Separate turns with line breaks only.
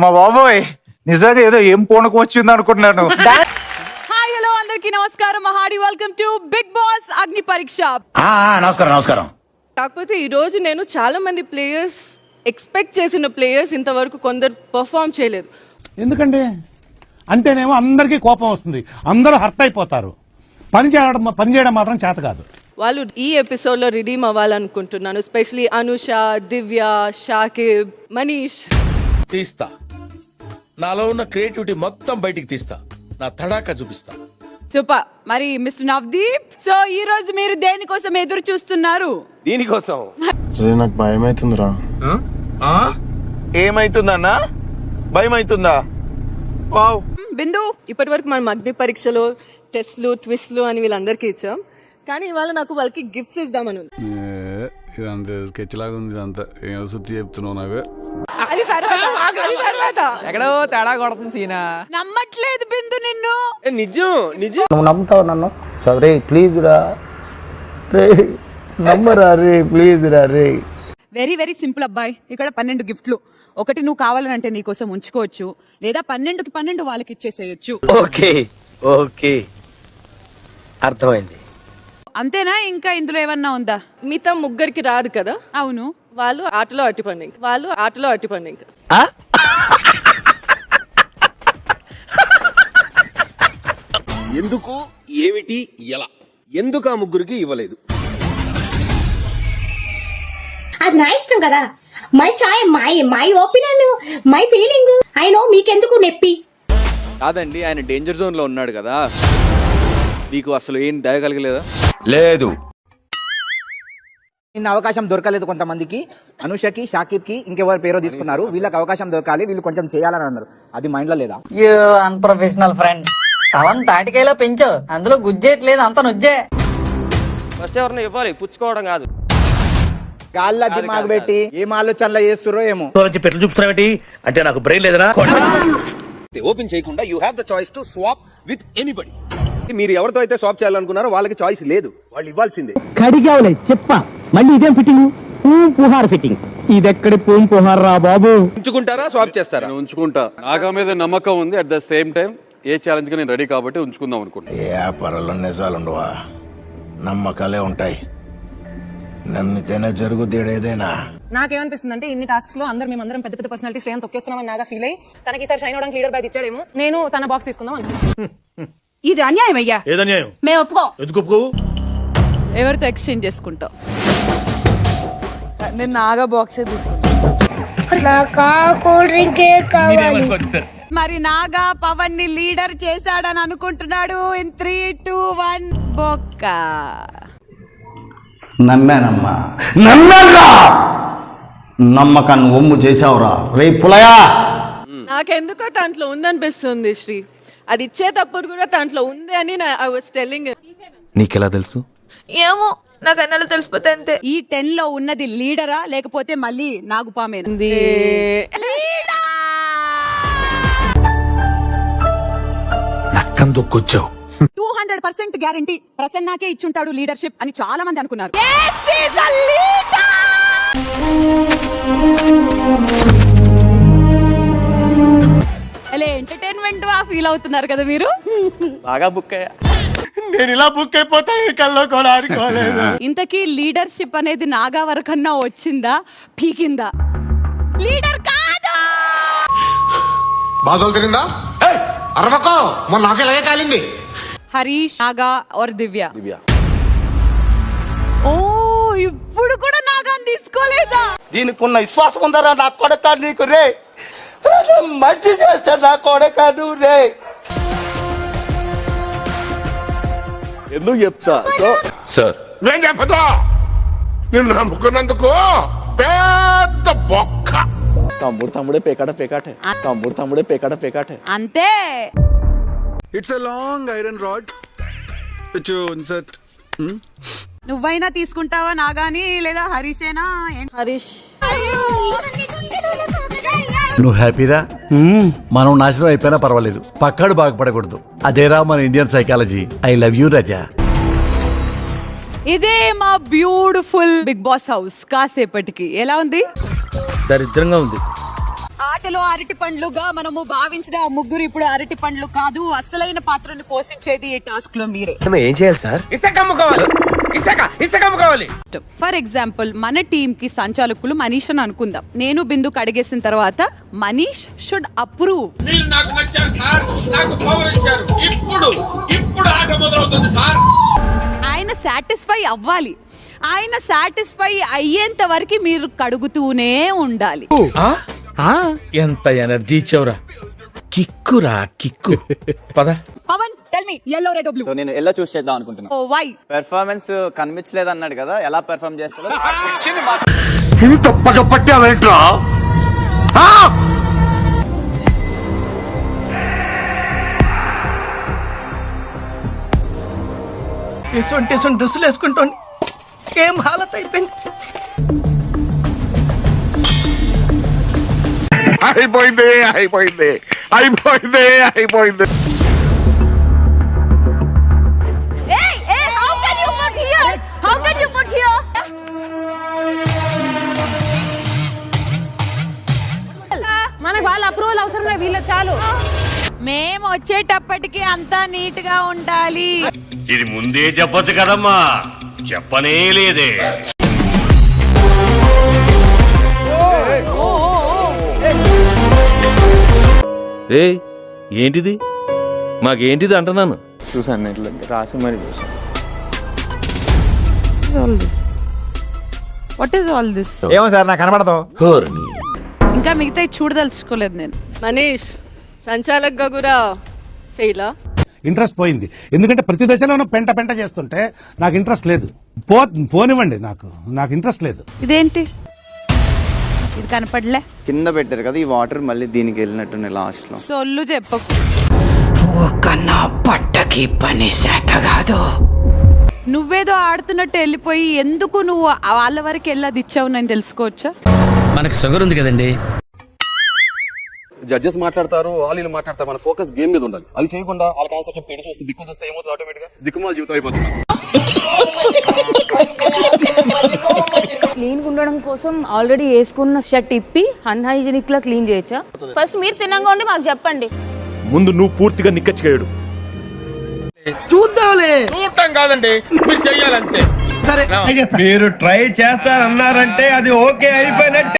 అమ్మ బాబోయ్, నిజంగా ఏదో ఏం పూనకం వచ్చింది అనుకుంటున్నాను.
హాయ్ హలో అందరికి నమస్కారం. Hearty welcome to Bigg Boss Agni Pariksha.
నమస్కారం.
కాకపోతే ఈ రోజు నేను చాలా మంది ప్లేయర్స్ ఎక్స్పెక్ట్ చేసిన ప్లేయర్స్ ఇంతవరకు కొందరు పర్ఫామ్ చేయలేదు.
ఎందుకంటే అంటేనేమో అందరికీ కోపం వస్తుంది, అందరూ హర్ట్ అయిపోతారు. పని చేయడం మాత్రం చేత కాదు.
వాళ్ళు ఈ ఎపిసోడ్ లో రిడీమ్ అవ్వాలనుకుంటున్నాను. ఎస్పెషలీ అనుష, దివ్య, షాకిబ్, మనీష్.
తీస్తా, నాలో ఉన్న క్రియేటివిటీ మొత్తం బయటికి తీస్తా, నా తడాకా చూపిస్తా.
సూపర్. మరి మిస్టర్ నవదీప్, సో ఈ రోజు మీరు దేనికోసం ఎదురు చూస్తున్నారు?
దీనికోసం
నాకు భయం అవుతుందిరా.
ఏమైతుందన్నా? భయం అవుతుందా? వావ్.
బిందు,
ఇప్పటి వరకు మనం అగ్ని పరీక్షలో టెస్ట్లు, ట్విస్ట్లు అని వీళ్ళందరికీ ఇచ్చాం. కానీ ఇవాళ నాకు వాళ్ళకి గిఫ్ట్స్ ఇద్దామని ఉంది.
ఇదంతా స్కెచ్ లాగా ఉంది. ఇదంతా ఏం సుత్తి చెప్తున్నావు నాకు.
అది తర్వాత
ఎక్కడో తేడా కొడుతుంది సీనా.
నమ్మట్లేదు బిందు నిన్ను.
నిజం నిజం.
నువ్వు నమ్ముతావు నన్ను? రే ప్లీజ్ రా రే, నమ్మరా రే, ప్లీజ్ రా రే.
వెరీ వెరీ సింపుల్ అబ్బాయి. ఇక్కడ 12 గిఫ్ట్లు. ఒకటి నువ్వు కావాలంటే నీకోసం ఉంచుకోవచ్చు, లేదా 12కి 12 వాళ్ళకి ఇచ్చేసేయచ్చు.
ఓకే ఓకే, అర్థమైంది.
అంతేనా? ఇంకా ఇందులో ఏమన్నా ఉందా?
మిగతా ముగ్గురికి రాదు కదా.
అవును,
వాళ్ళు ఆటలో అట్టిపండి ఇంకా.
ఎందుకు, ఏమిటి, ఎలా, ఎందుకు ఆ ముగ్గురికి ఇవ్వలేదు?
అది నా ఇష్టం కదా. My chai, my opinion, my feeling. I know, మీకెందుకు నెప్పి?
కాదండి, ఆయన డేంజర్ జోన్ లో ఉన్నాడు కదా, మీకు అసలు ఏం దయ కలగలేదా?
లేదు.
నిన్న అవకాశం దొరకలేదు కొంతమందికి. అనుషకి, షాకిబ్ కి, ఇంకెవరి పేరో తీసుకున్నారు. వీళ్ళకి అవకాశం దొరకాలి, వీళ్ళు కొంచెం చేయాలని అన్నారు. అది మైండ్ లో లేదా?
Unprofessional friend. తవన్ తాటికాయలో పెంచు, అందులో గుజ్జేయట్లేదు, అంత నుజ్జే.
ఫస్ట్ ఎవరిని ఇవ్వాలి, పుచ్చుకోవడం కాదు.
గాల్లో దిమాగ్ పెట్టి ఏం ఆలోచనలు చేస్తుర్రో ఏమో.
పెట్లు చూపుతున్నావేంటి అంటే నాకు బ్రెయిన్ లేదనా?
ఓపెన్ చేయకుండా you have the choice to swap with anybody. మీరు ఎవరితో అయితే స్వాప్ చేయాలనుకున్నారో వాళ్ళకి చాయిస్ లేదు, వాళ్ళు ఇవ్వాల్సిందే.
కడిగావులే చెప్ప, మళ్ళీ ఇదేం ఫిట్టింగ్? పుహార్ ఫిట్టింగ్. ఇదెక్కడి పుహార్ రా బాబు.
ఉంచుకుంటారా, స్వాప్ చేస్తారా?
ఉంచుకుంటా. నాగా మీద నమ్మకం ఉంది. At the same time A challenge గా నేను రెడీ కాబట్టి ఉంచుకుందాం అనుకుంటా.
ఏ వ్యాపారాల్లో నిజాలుండవా, నమ్మకాలే ఉంటాయి. నమ్మితేనే జరుగుద్ది ఏదైనా.
నాకేమనిపిస్తుంది అంటే ఇన్ని టాస్క్స్ లో మేమందరం పెద్ద పెద్ద పర్సనాలిటీ శ్రేయం తొక్కేస్తున్నామని నాగా ఫీల్ అయ్యి తనకి ఈసారి షైన్ అవడానికి లీడర్ బ్యాచ్ ఇచ్చాడేమో. నేను తన బాక్స్ తీసుకుందాం అనుకుంటున్నాను.
ఇది అన్యాయం అయ్యా.
ఏదన్యాయం?
మేము ఒప్పుకో.
ఎందుకు ఒప్పుకోవు?
ఎవరితో ఎక్స్చేంజ్ చేసుకుంటావు? నేను నాగా బాక్సే తీసుకుంటా. మరి నాగా పవన్ ని లీడర్ చేశాడని అనుకుంటున్నాడు. ఇన్ 3, 2, 1 బొక్క.
నమ్మానమ్మా, నమ్మకాన్ని ఒమ్ము చేసావురా రే పులయా.
నాకెందుకో దాంట్లో ఉందనిపిస్తుంది శ్రీ. అది ఇచ్చేటప్పుడు కూడా దాంట్లో ఉంది అని ఐ వాస్ టెల్లింగ్.
నీకెలా తెలుసు?
ఏమో, నాకు అన్నలు తెలిసిపోతే అంతే.
ఈ 10 లో ఉన్నది లీడరా లేకపోతే మళ్ళీ నాగుపామేనా?
నక్కం దొక్కొచ్చావు.
200% గ్యారంటీ ప్రసన్నాకే ఇచ్చుంటాడు లీడర్షిప్ అని చాలా మంది అనుకున్నారు. ఎంటర్టైన్మెంట్ ఫీల్ అవుతున్నారు కదా మీరు.
బాగా బుక్ అయ్యా.
నేను ఇలా బుక్ అయిపోతా కల్లో కూడా ఆడుకోలేదు.
ఇంతకీ లీడర్షిప్ అనేది నాగా వరకన్నా వచ్చిందా, పీకిందా? లీడర్ కాదు.
బాధలు తిరిందా? అరవకో, మొన్న నాకు ఇలాగే కాలింది.
హరీష్, నాగా और దివ్య. ఓ, ఇప్పుడు కూడా నాగాని తీసుకోలేదా?
దీనికి ఉన్న విశ్వాసం ఉందరా నా కొడక నీకు రే. మంచి చేస్తా నా కొడక నువ్వు రే.
ఎందుకు చెప్తా
సార్ నేను చెప్పదా, నిన్ను నమ్ముకున్నందుకు పెద్ద బొక్క.
తమ్ముడే పేకాటే.
అంతే.
It's a long iron rod which you insert.
నువ్వైనా తీసుకుంటావా నాగాని, లేదా హరీషేనా?
హరీష్,
నువ్వు హ్యాపీరా? మనం నాశనం అయిపోయినా పర్వాలేదు, పక్కాడు బాగుపడకూడదు. అదేరా మన Indian psychology. I love you Raja.
ఇదే మా బ్యూటిఫుల్ బిగ్ బాస్ హౌస్. కాసేపటికి ఎలా ఉంది?
దరిద్రంగా ఉంది.
ఆ చేతిలో అరటి పండ్లుగా మనము భావించిన ఆ ముగ్గురు ఇప్పుడు అరటి పండ్లు కాదు. అసలైన పాత్రను పోషించేది ఈ టాస్క్ లో మీరే.
ఏం చేయాలి సార్?
ఫర్ ఎగ్జాంపుల్ మన టీమ్ కి సంచాలకులు మనీష్ అని అనుకుందాం. నేను బిందుకు అడిగేసిన తర్వాత మనీష్ షుడ్ అప్రూవ్.
మీరు నాకు నచ్చారు సార్, నాకు పవర్ ఇచ్చారు. ఇప్పుడు ఆట మొదలవుతుంది సార్.
ఆయన సాటిస్ఫై అవ్వాలి. ఆయన సాటిస్ఫై అయ్యేంత వరకు మీరు కడుగుతూనే ఉండాలి.
ఎంత ఎనర్జీ ఇచ్చావురా. కిక్కురా కిక్కు. పద.
Pawan tell me yellow red or blue.
So నేను ఎలా చూస్ చేద్దాం అనుకుంటున్నా.
Oh why?
పెర్ఫార్మెన్స్ కనిపించలేదు అన్నాడు కదా, ఎలా పెర్ఫార్మ్ చేస్తాడో
ఇంత పగ పట్టావేంట్రా?
ఎటువంటి డ్రెస్సులు వేసుకుంటాను ఏం హాలత్ అయిపోయింది.
అయిపోయింది.
Hey, how can you put here? How can you put here?
మనకు వాళ్ళ అప్రూవల్ అవసరం లేదు, వీళ్ళ చాలు.
మేము వచ్చేటప్పటికి అంతా నీట్ గా ఉండాలి.
ఇది ముందే చెప్పొచ్చు కదమ్మా, చెప్పనే లేదే.
ఏంటిది మాకేంటిది అంటున్నాను. చూసాను ఇట్లా రాసి మరి చూసాను.
What is all this?
ఏమో సార్ నాకు కనబడదు.
ఇంకా మిగతా చూడదలుచుకోలేదు నేను.
మనీష్ సంచాలక్ గా కూడా ఫెయిలా?
ఇంట్రెస్ట్ పోయింది, ఎందుకంటే ప్రతి దశలోనూ పెంట చేస్తుంటే నాకు ఇంట్రెస్ట్ లేదు. పోనివ్వండి, నాకు ఇంట్రెస్ట్ లేదు.
ఇదేంటి ఇది కనపడలే?
కింద పెట్టారు కదా ఈ వాటర్, మళ్ళీ దీనికి వెళ్ళినట్టున్నాయి లాస్ట్ లో.
సొల్లు చెప్పకు.
కన్నా పట్టకి పని శాత కాదు.
నువ్వేదో ఆడుతున్నట్టు వెళ్ళిపోయి ఎందుకు నువ్వు వాళ్ళ వరకు వెళ్ళది ఇచ్చావు నేను తెలుసుకోవచ్చా?
మనకు షుగర్ ఉంది కదండి.
జడ్జెస్ మాట్లాడతారు, వాళ్ళు మాట్లాడతారు, మన ఫోకస్ గేమ్ మీద ఉండాలి. అది చేయకుండా వాళ్ళకి ఆన్సర్ చెప్తే ఎటు చూస్తే దిక్కు చూస్తే ఏమవుతుంది, ఆటోమేటిక్ గా దిక్కుమాల జీవితం అయిపోతుంది.
క్లీన్ ఉండడం కోసం ఆల్రెడీ వేసుకున్న షర్ట్ ఇప్పి అన్హైజీనిక్ లా క్లీన్ చేయొచ్చా?
ఫస్ట్ మీరు తినంగా ఉండి మాకు చెప్పండి.
ముందు నువ్వు పూర్తిగా నిక్కచ్చిగాడు.
చూద్దాంలే.
చూడటం కాదండి, మీరు చెయ్యాలంతే.
సరే
మీరు ట్రై చేస్తారన్నారంటే అది ఓకే అయిపోయినట్టు.